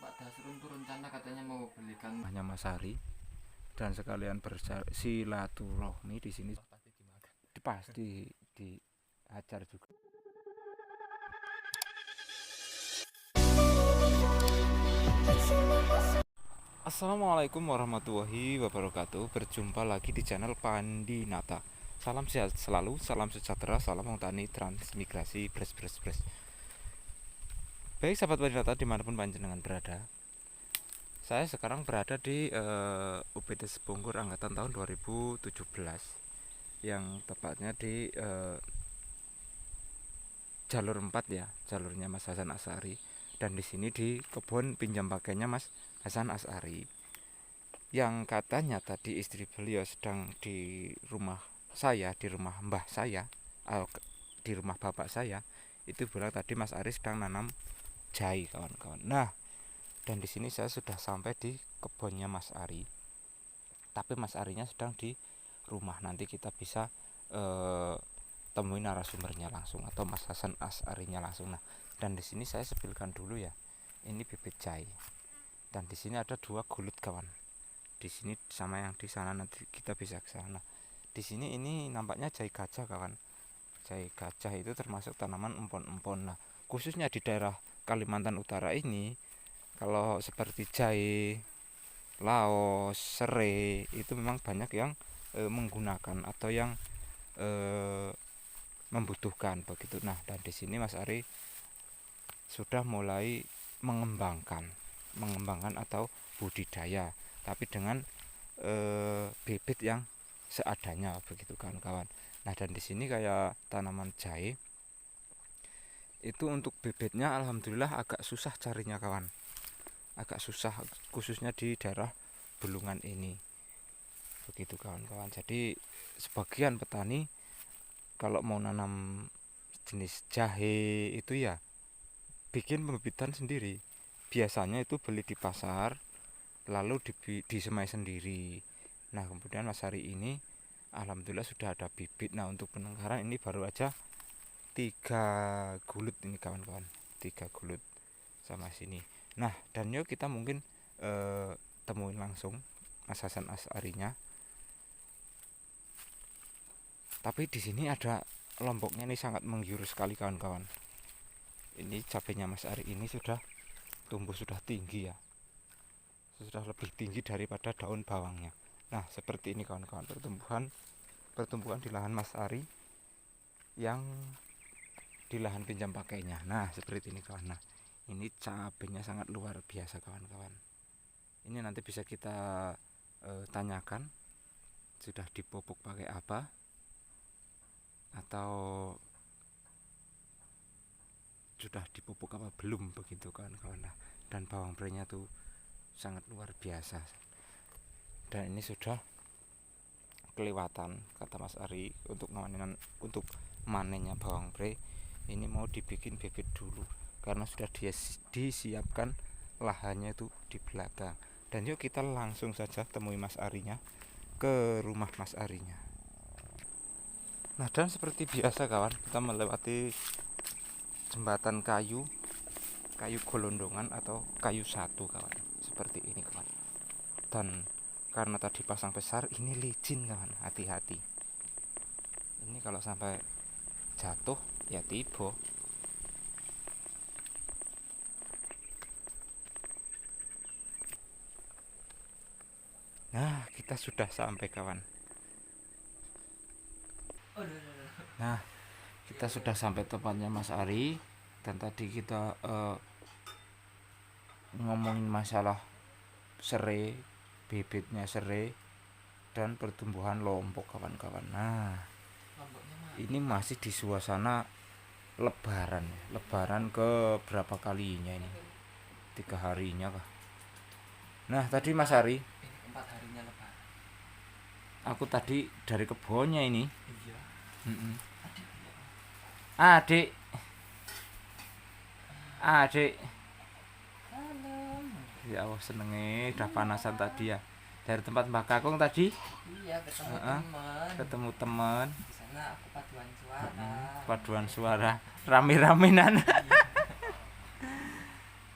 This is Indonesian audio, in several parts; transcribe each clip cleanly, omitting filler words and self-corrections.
Pak Dasrun tuh rencana katanya mau belikan hanya Mas Ari dan sekalian bersilaturahmi di sini pasti dimakan. pasti diajar juga. Assalamualaikum warahmatullahi wabarakatuh. Berjumpa lagi di channel Pandi Nata. Salam sehat selalu, salam sejahtera, salam tani transmigrasi bres. Baik sahabat Pandi Nata dimanapun panjenengan berada, saya sekarang berada di UPD Sepungkur angkatan tahun 2017, yang tepatnya di jalur 4 ya, jalurnya Mas Hasan Asari. Dan di sini di kebun pinjam pakainya Mas Hasan Asari, yang katanya tadi istri beliau sedang di rumah saya, di rumah mbah saya, di rumah bapak saya. Itu bilang tadi Mas Ari sedang nanam jahe kawan-kawan. Nah, dan di sini saya sudah sampai di kebunnya Mas Ari. Tapi Mas Arinya sedang di rumah. Nanti kita bisa temui narasumbernya langsung atau Mas Hasan Asarinya langsung. Nah, dan di sini saya sepilkan dulu ya. Ini bibit jahe. Dan di sini ada 2 gulut kawan. Di sini sama yang di sana, nanti kita bisa ke sana. Di sini ini nampaknya jahe gajah kawan. Jahe gajah itu termasuk tanaman empon-empon. Nah, khususnya di daerah Kalimantan Utara ini, kalau seperti jahe, laos, serai itu memang banyak yang menggunakan atau yang membutuhkan begitu. Nah, dan di sini Mas Ari sudah mulai mengembangkan atau budidaya, tapi dengan bibit yang seadanya begitu kawan-kawan. Nah, dan di sini kayak tanaman jahe itu untuk bibitnya alhamdulillah agak susah carinya kawan, agak susah khususnya di daerah Bulungan ini begitu kawan-kawan. Jadi sebagian petani kalau mau nanam jenis jahe itu ya bikin pembibitan sendiri. Biasanya itu beli di pasar lalu disemai sendiri. Nah, kemudian Mas Hari ini alhamdulillah sudah ada bibit. Nah, untuk penangkaran ini baru aja 3 gulut ini kawan-kawan, 3 gulut sama sini. Nah, dan yuk kita mungkin temuin langsung Mas Hasan Asarinya. Tapi di sini ada lomboknya, ini sangat menggiur sekali kawan-kawan. Ini cabenya Mas Ari ini sudah tumbuh, sudah tinggi ya, sudah lebih tinggi daripada daun bawangnya. Nah, seperti ini kawan-kawan pertumbuhan di lahan Mas Ari yang di lahan pinjam pakainya. Nah, seperti ini kawan. Nah, ini cabenya sangat luar biasa kawan-kawan. Ini nanti bisa kita tanyakan sudah dipupuk pakai apa atau sudah dipupuk apa belum begitu kawan-kawan. Nah, dan bawang prenya tuh sangat luar biasa. Dan ini sudah kelewatan kata Mas Ari untuk manennya bawang pre. Ini mau dibikin bibit dulu karena sudah disiapkan lahannya itu di belakang. Dan yuk kita langsung saja temui Mas Arinya, ke rumah Mas Arinya. Nah, dan seperti biasa kawan, kita melewati jembatan kayu golondongan atau kayu satu kawan, seperti ini kawan. Dan karena tadi pasang besar, ini licin kawan, hati-hati. Ini kalau sampai jatuh ya tiba. Nah, kita sudah sampai kawan. Nah, kita sudah sampai tempatnya Mas Ari. Dan tadi kita ngomongin masalah serai, bibitnya serai dan pertumbuhan lombok kawan-kawan. Nah, ini masih di suasana lebaran ke berapa kalinya ini, 3 harinya kah. Nah, tadi Mas Ari, Ini 4 harinya lebaran. aku tadi dari kebunnya ini. Iya. Adik. Ya Allah, senenge udah panasan tadi ya. Dari tempat Mbak Kakung tadi. Iya, Ketemu teman. Di sana aku paduan suara. Paduan suara rame-ramenan.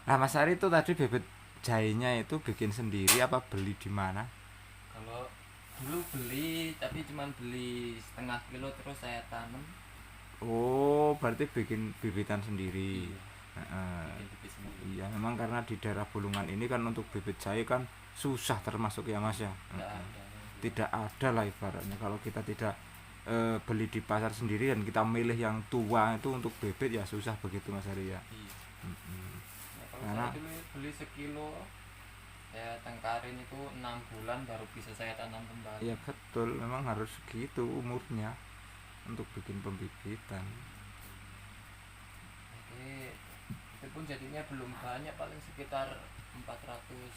Nah, Mas Ari itu tadi bibit jahenya itu bikin sendiri apa beli di mana? Kalau dulu beli tapi cuman beli setengah kilo terus saya tanam. Oh, berarti bikin bibitan sendiri. Iya, Heeh. bikin bibit sendiri. Iya, memang karena di daerah Bulungan ini kan untuk bibit jahe kan susah termasuk ya Mas ya. Nggak Heeh. ada yang jual. Tidak ada lah ibaratnya kalau kita tidak beli di pasar sendiri dan kita milih yang tua itu untuk bibit ya susah begitu Mas Ari ya. Iya. Mm-mm. Ya, kalau Karena- saya dulu beli sekilo, saya tengkarin itu 6 bulan baru bisa saya tanam kembali. Ya betul, memang harus gitu umurnya untuk bikin pembibitan. Oke, itu pun jadinya belum banyak, paling sekitar 400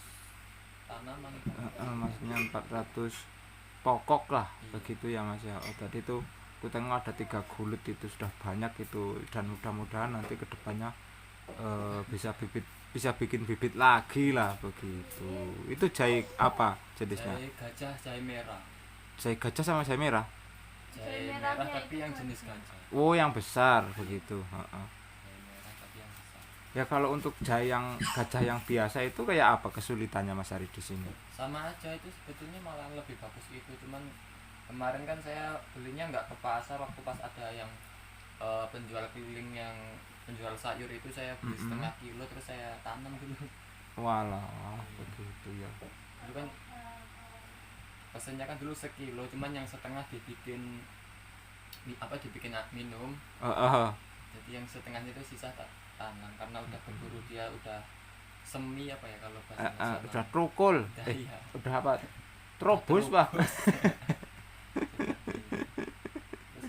tanaman. Maksudnya 400 pokok lah Iya. begitu ya Mas ya. Oh, tadi tuh aku tengok ada 3 gulut itu sudah banyak itu dan mudah-mudahan nanti kedepannya bisa bikin bibit lagi lah begitu. Itu jahe apa jenisnya? Jahe gajah, jahe merah. Jahe gajah sama jahe merah. Jahe Jahe merah merahnya tapi itu yang apa? jenis gajah. Oh, yang besar begitu. Heeh. Jahe merah tapi yang besar. Ya kalau untuk jahe yang gajah yang biasa itu kayak apa kesulitannya Mas Ari di sini? Sama aja, itu sebetulnya malah lebih bagus itu, cuman kemarin kan saya belinya nggak ke pasar, waktu pas ada yang penjual keliling yang penjual sayur itu saya beli Mm-mm. setengah kilo terus saya tanam dulu. Walah, begitu ya. Dulu kan pesennya kan dulu sekilo, cuman yang setengah dibikin minum, jadi yang setengahnya itu sisa tak tanam karena udah keburu, dia udah semi apa ya kalau bahasa nasional. Udah trukul. Udah, iya. Udah apa? Trobus, Pak. Terus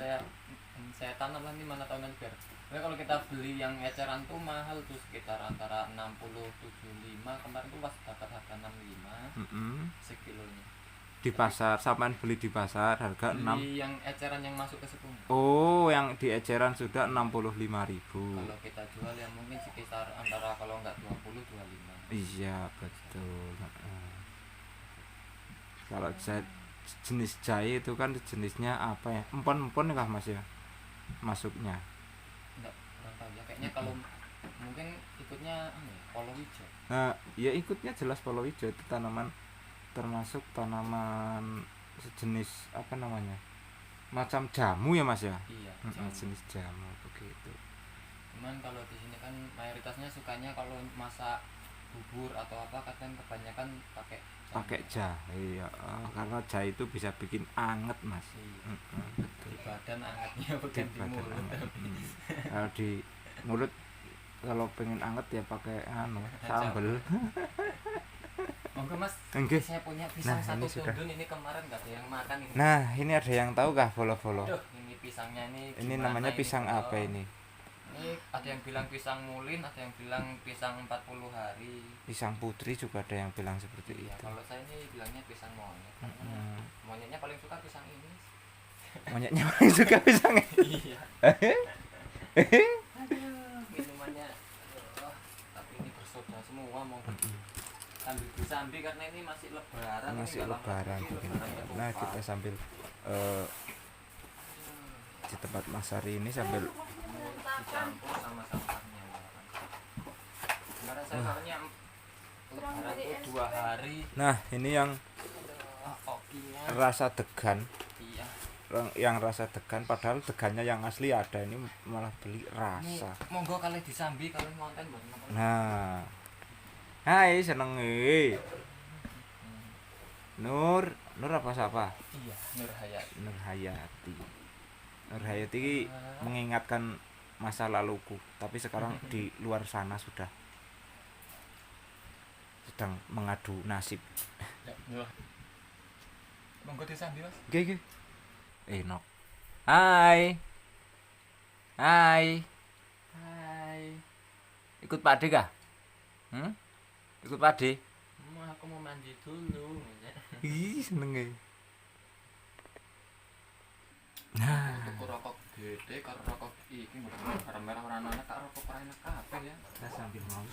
saya tanam lah, ini mana tahu nanti biar. Tapi kalau kita beli yang eceran tuh mahal tuh, sekitar antara 60-75, kemarin tuh pas dapat harga 65 Mm-mm. sekilonya. Di pasar, sampean beli di pasar harga 6. Beli yang eceran yang masuk ke Sekung. Oh, yang di eceran sudah 65.000. Kalau kita jual ya mungkin sekitar antara kalau nggak 20-25. Iya, betul. Heeh. Kalau jenis jahe itu kan jenisnya apa ya? Empon-empon kah Mas ya? Masuknya. Nggak kurang tahu ya, kayaknya kalau mungkin ikutnya palawija. Nah, ya ikutnya jelas palawija itu tanaman, termasuk tanaman sejenis apa namanya? Macam jamu ya Mas ya? Iya, Mm-mm, jamu. jenis jamu begitu. Cuman kalau di sini kan mayoritasnya sukanya kalau masak bubur atau apa kadang kebanyakan pakai jamu. Pakai jahe ya. Karena jahe itu bisa bikin anget Mas. Iya. Mm-mm, betul. Di badan angetnya bukan di Badan mulut. anget. Kalau di mulut kalau pengen anget ya pakai sambel. Monggo Mas, Nggih. saya punya pisang Nah, satu ini sudah. tundun, ini kemarin nggak ada yang makan ini. Nah, ini ada yang tahu kah bolo-bolo? Duh, ini pisangnya ini Ini gimana namanya ini, pisang Bro? apa ini? Ini ada yang bilang pisang mulin, ada yang bilang pisang 40 hari. Pisang putri juga ada yang bilang seperti Iya, itu. kalau saya ini bilangnya pisang monyet. Karena Mm-mm. monyetnya paling suka pisang ini. Monyetnya paling suka pisang. Iya. Aduh, minumannya. Aduh, tapi ini bersoda semua mau sambil disambi karena ini masih lebaran. ini Masih nggak lama lebaran lagi begini. lebaran Nah, ketupat. kita sambil di tempat Mas Ari ini sambil Dicampur sama sampahnya. Kemarin saya soalnya lebaran itu 2 hari. Nah, ini yang Kopinya. rasa degan, Iya. yang rasa degan padahal degannya yang asli ada, ini malah beli Ini rasa. monggo kalian disambi kalian ngonten buat nonton. Nah. Hai, seneng Nur apa siapa? Iya, Nur Hayat. Nur Hayati. Nur Hayati mengingatkan masa laluku, tapi sekarang di luar sana sudah sedang mengadu nasib. Ya, monggo disambi Mas. Oke. Nok. Hai. Hai. Ikut Pak De kah? Ikut Pak De? Aku mau mandi dulu. Ih, seneng. Nah, Tuku rokok gede karo rokok iki merah merah warna karo rokok ora enak kabeh ya. kita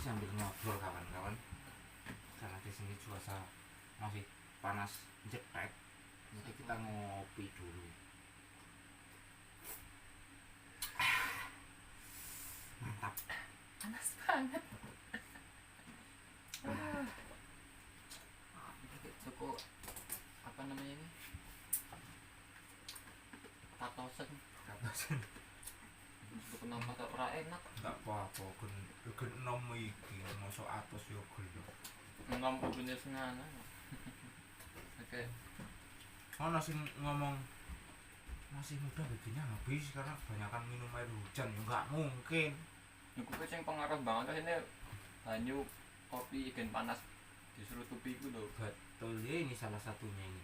sambil ngobrol kawan-kawan. Karena di sini cuaca masih panas jeprek, jadi kita ngopi dulu. Mantap. Panas banget. apa namanya ini, katosen katasen untuk nama ora enak. nggak apa-apa gen nom iki mosok atos yo gelo Ngom ubune senana. Oke. ana sing ngomong masih muda bajunya habis karena kebanyakan minum air hujan ya nggak mungkin. Niku sing pengaruh banget ini banyu kopi ikan panas disuruh tupi itu loh. Betul ya, ini salah satunya ini.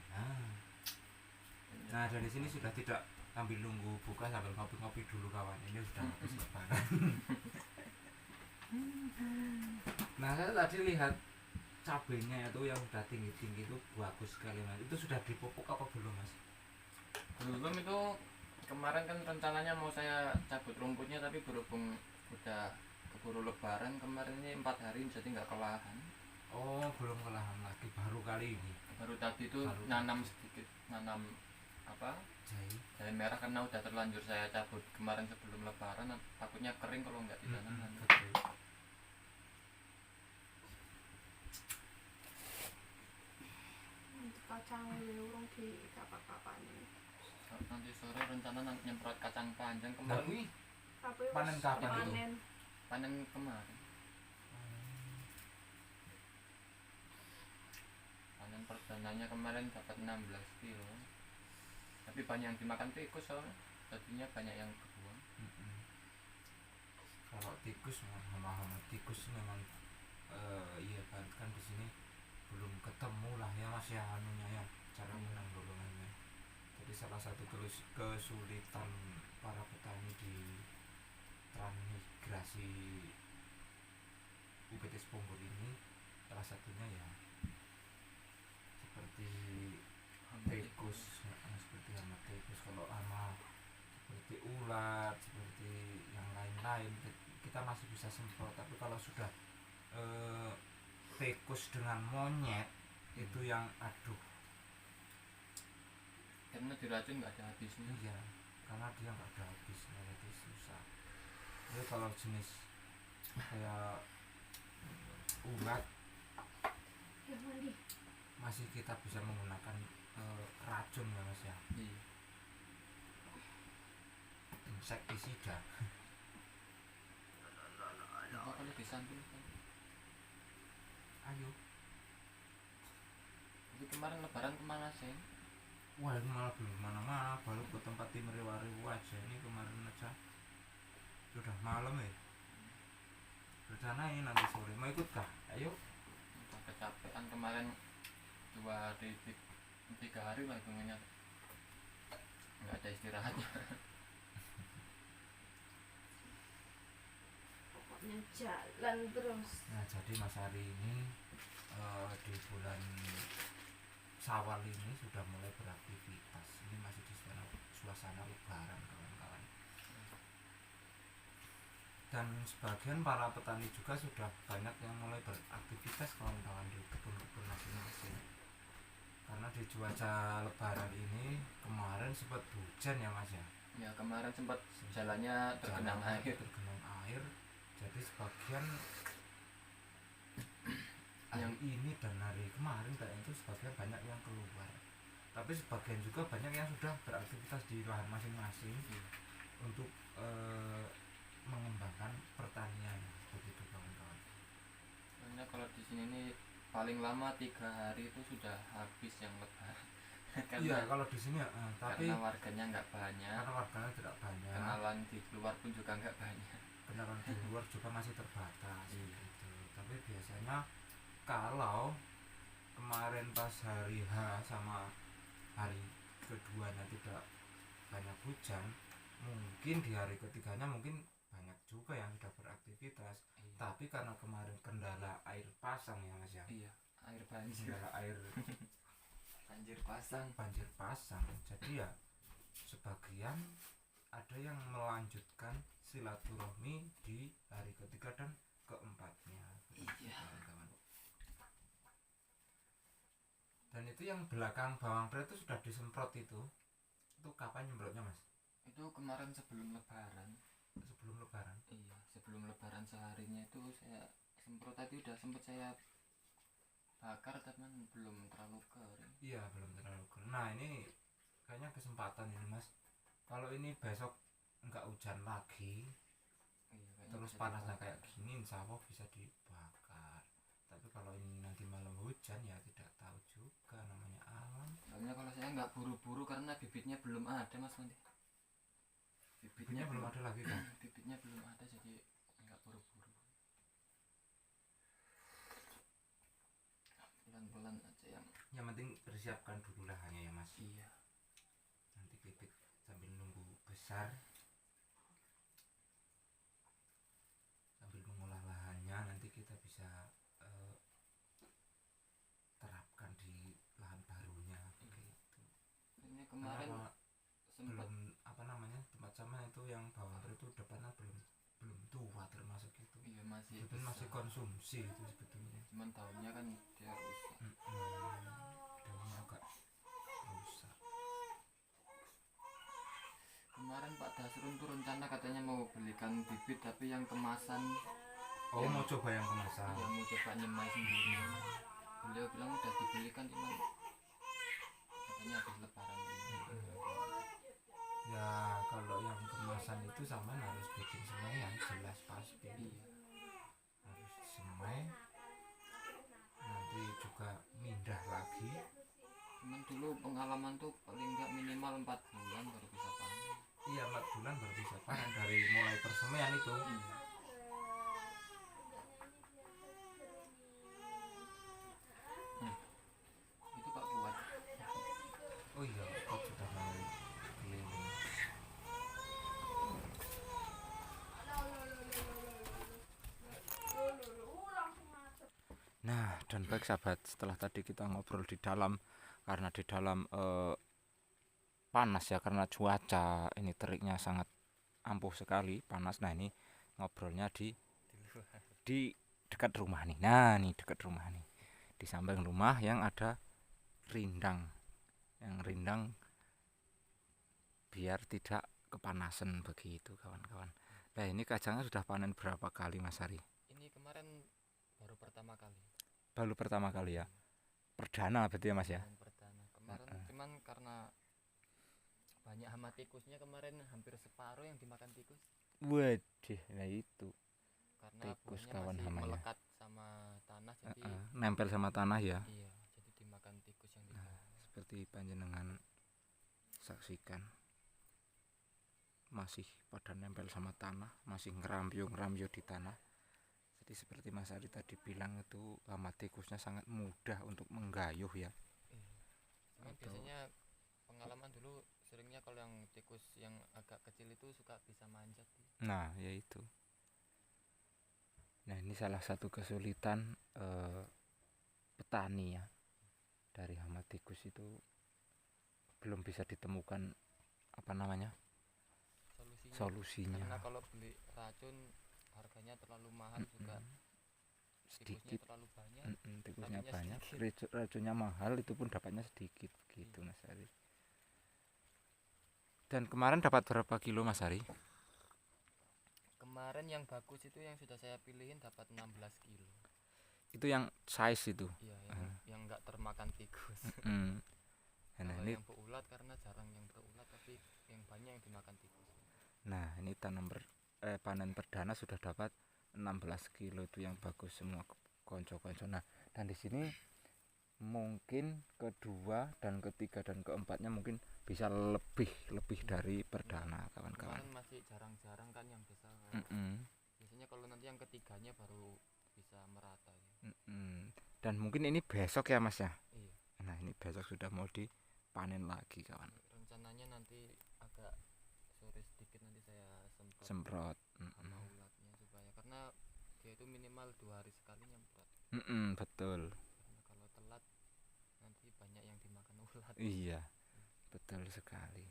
Nah dari sini sudah tidak sambil nunggu buka sambil ngopi-ngopi dulu kawan, ini sudah habis lebaran. Nah saya tadi lihat cabenya itu yang sudah tinggi-tinggi itu bagus sekali mas. Itu sudah dipupuk apa belum mas? Belum, itu kemarin kan rencananya mau saya cabut rumputnya, tapi berhubung udah keburu lebaran kemarin ini 4 hari jadi nggak kelahan. Oh belum kelahan lagi, baru kali ini. Baru tadi itu nanam sedikit, nanam apa, jahe merah karena udah terlanjur saya cabut kemarin sebelum lebaran, takutnya kering kalau nggak ditanam nanti. Betul. Kacang urung di kapan-kapan ini. Nanti sore rencana nyemprot kacang panjang Nah, kemarin. wih, Tapi panen wis kapan itu? panen. Panen kemarin. Panen perdananya kemarin dapat 16 kilo. Tapi banyak yang dimakan tikus soalnya. Tadinya banyak yang kebuang. Kalau tikus hama-hama tikus memang iya kan di sini belum ketemu lah ya mas ya anunya ya cara menanggulangannya. Jadi salah satu kesulitan para petani di transmigrasi UPT Spombor ini salah satunya ya seperti tikus, seperti hama tikus. Kalau hama seperti ulat, seperti yang lain-lain kita masih bisa semprot, tapi kalau sudah tikus dengan monyet itu yang aduh. Karena diracun nggak ada habisnya. Iya, karena dia nggak ada habisnya, jadi susah. Jadi kalau jenis kayak ulat Ya mandi. masih kita bisa menggunakan racun ya mas ya, Iya. insektisida. Apa kalau disamping kan? Ayo, Jadi kemarin lebaran kemana sih? wah ini malah belum kemana-mana, baru ke tempat tim rewa-rewa aja. Ini kemarin aja sudah malam ya. Rencana ini nanti sore mau ikut kah? Ayo. Udah kecapean kemarin 2 hari 3 hari lah hitungannya, nggak ada istirahatnya. Pokoknya jalan terus. Nah jadi mas hari ini di bulan Syawal ini sudah mulai beraktivitas. Ini masih di suasana lebaran kawan-kawan. Dan sebagian para petani juga sudah banyak yang mulai beraktivitas kawan-kawan di kebun-kebun masing-masing. Karena di cuaca lebaran ini kemarin sempat hujan ya mas ya. Ya kemarin sempat jalannya tergenang air. Tergenang air. Jadi sebagian hari Yang- ini dan hari kemarin kayaknya itu sebagian banyak yang keluar. Tapi sebagian juga banyak yang sudah beraktivitas di lahan masing-masing untuk mengembangkan pertanian begitu kawan-kawan. Karena kalau di sini nih paling lama 3 hari itu sudah habis yang lebaran. Iya kalau di sini tapi karena warganya nggak banyak, karena warganya tidak banyak, kenalan di luar pun juga nggak banyak. kenalan di luar juga masih terbatas Iya. gitu. Tapi biasanya kalau kemarin pas hari H sama hari keduanya tidak banyak hujan, mungkin di hari ketiganya mungkin banyak juga yang sudah beraktivitas. Iya. Tapi karena kemarin kendala air pasang ya mas ya, Iya, air banjir. kendala air Banjir pasang. banjir pasang, jadi ya sebagian ada yang melanjutkan silaturahmi di hari ketiga dan keempatnya. Iya. Kawan-kawan. Dan itu yang belakang bawang putih itu sudah disemprot itu kapan nyemprotnya mas? Itu kemarin sebelum lebaran. Sebelum lebaran. Iya, sebelum lebaran seharinya itu saya semprot, tadi udah sempet saya bakar tapi belum terlalu kering. Iya, belum terlalu kering. Nah, ini kayaknya kesempatan ini Mas. Kalau ini besok enggak hujan lagi, Iya, kayaknya terus bisa panasnya dibakar. kayak gini, insya Allah bisa dibakar. Tapi kalau ini nanti malam hujan ya tidak tahu juga, namanya alam. Soalnya kalau saya nggak buru-buru karena bibitnya belum ada Mas nanti. Bibitnya belum ada lagi kan? Bibitnya belum ada jadi nggak buru-buru. Pelan-pelan aja yang. Yang penting persiapkan dulu lahannya ya Mas. Iya. Nanti bibit sambil nunggu besar, sambil mengolah lahannya, nanti kita bisa terapkan di lahan barunya begitu. Ini kemarin Karena sempat belum apa namanya, tempat sama itu yang bawang putih itu depannya belum tua termasuk itu. iya masih Itu masih bisa. konsumsi itu sebetulnya. Cuman daunnya kan dia rusak. Daunnya agak rusak. Kemarin Pak Dasrun tuh rencana katanya mau belikan bibit tapi yang kemasan. Oh, mau coba yang kemasan. Ya mau coba nyemai sendiri. Beliau bilang udah dibelikan cuman katanya habis lebaran ini. Ya kalau yang kemasan itu sama harus bikin semaian, jelas pasti. Iya. Harus semai. Nanti juga mindah lagi. Cuman dulu pengalaman tuh paling nggak minimal 4 bulan baru bisa panen. Iya, 4 bulan baru bisa panen dari mulai persemaian itu. Iya. Itu Pak Kuat. Oh iya, kok sudah mau keliling. Nah, dan baik sahabat, setelah tadi kita ngobrol di dalam, karena di dalam panas ya, karena cuaca ini teriknya sangat ampuh sekali, panas. Nah, ini ngobrolnya di dekat rumah nih. Nah, nih dekat rumah nih. Di samping rumah yang ada rindang. Yang rindang biar tidak kepanasan begitu, kawan-kawan. Nah, ini kacangnya sudah panen berapa kali Mas Ari? Ini kemarin baru pertama kali. Baru pertama kali ya. Perdana berarti ya Mas ya. Panen perdana. Kemarin cuman karena banyak hama tikusnya kemarin hampir separuh yang dimakan tikus. Waduh, nah itu. Karena Tikus buahnya kawan masih hamanya. melekat sama tanah jadi Nempel sama tanah ya. iya, jadi dimakan tikus yang di bawah. Seperti panjenengan saksikan, masih pada nempel sama tanah, masih ngerambyung di tanah. Jadi seperti Mas Ari tadi bilang, itu hama tikusnya sangat mudah untuk menggayuh ya. Iya. Cuma biasanya pengalaman dulu seringnya kalau yang tikus yang agak kecil itu suka bisa manjat. Nah, ya itu. Nah, ini salah satu kesulitan petani ya. Dari hama tikus itu belum bisa ditemukan apa namanya? Solusinya. Karena kalau beli racun harganya terlalu mahal juga. Tikusnya Sedikit. terlalu banyak. Tikusnya dapatnya banyak, sedikit. racunnya mahal, itu pun dapatnya sedikit gitu Mas Ari. Dan kemarin dapat berapa kilo Mas Ari? Kemarin yang bagus itu yang sudah saya pilihin dapat 16 kilo. Itu yang size itu. Iya, yang enggak termakan tikus. Nah, Kalau ini yang berulat karena jarang yang berulat tapi yang banyak yang dimakan tikus. nah ini panen perdana sudah dapat 16 kilo, itu yang bagus semua konco-konco. Nah, dan di sini mungkin kedua dan ketiga dan keempatnya mungkin bisa lebih dari perdana, kawan-kawan. Kemarin masih jarang-jarang kan yang bisa. Biasanya kalau nanti yang ketiganya baru bisa merata ya. Dan mungkin ini besok ya Mas ya. Iya. Nah, ini besok sudah mau dipanen lagi, kawan. Rencananya nanti agak sore sedikit nanti saya Semprot. sama ulatnya supaya karena dia itu minimal 2 hari sekali nyemprot. Betul. Karena kalau telat nanti banyak yang dimakan ulat. Iya, betul sekali.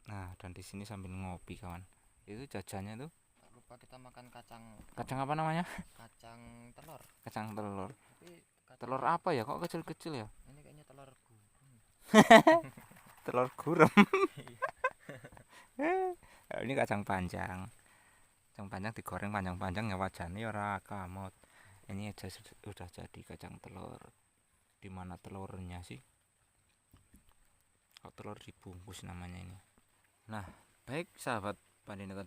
Nah, dan di sini sambil ngopi, kawan. Itu jajannya tuh. Tak lupa kita makan kacang. Kacang apa namanya? Kacang telur. Kacang telur. Tapi Telur apa ya? Kok kecil-kecil ya? Ini kayaknya telur gurem. Telur gurem. Ini kacang panjang. Kacang panjang digoreng panjang-panjang ya wajahnya ora kamot. Ini aja sudah jadi kacang telur. Di mana telurnya sih? Kok telur dibungkus namanya ini. Nah, baik sahabat Pandinakan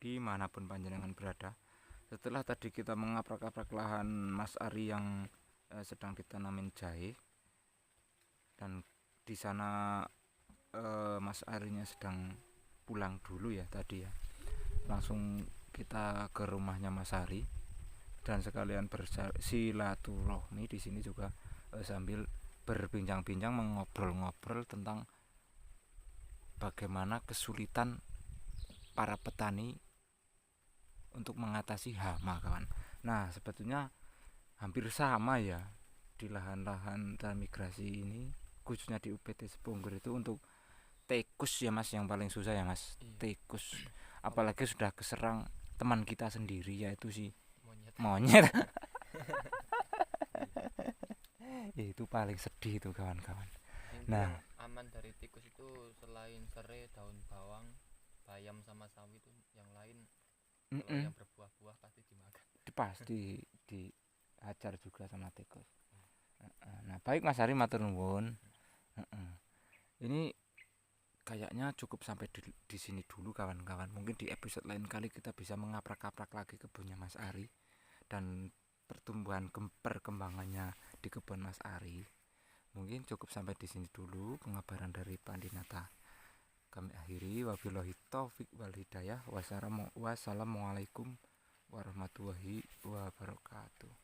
dimanapun panjenengan berada. Setelah tadi kita mengaprak-aprak lahan Mas Ari yang sedang ditanamin jahe, dan di sana Mas Arinya sedang pulang dulu ya tadi ya. Langsung kita ke rumahnya Mas Ari dan sekalian bersilaturahmi di sini juga sambil berbincang-bincang mengobrol-ngobrol tentang bagaimana kesulitan para petani untuk mengatasi hama, kawan. Nah, sebetulnya hampir sama ya di lahan-lahan transmigrasi ini, khususnya di UPT Sepunggur itu untuk tikus ya Mas, yang paling susah ya Mas. Tikus, apalagi sudah keserang teman kita sendiri yaitu si monyet. Ya, itu paling sedih itu kawan-kawan. Nah, aman dari tikus itu selain serai, daun bawang, bayam sama sawi itu yang lain kalau yang berbuah-buah pasti dimakan. Pasti dihajar juga sama tikus. Nah, baik Mas Ari, matur nuwun. Ini kayaknya cukup sampai di sini dulu kawan-kawan. Mungkin di episode lain kali kita bisa mengaprak-aprak lagi kebunnya Mas Ari dan perkembangannya di kebun Mas Ari. Mungkin cukup sampai di sini dulu pengabaran dari Pandinata. Kami akhiri, wabillahi taufik wal hidayah. Wassalamualaikum warahmatullahi wabarakatuh.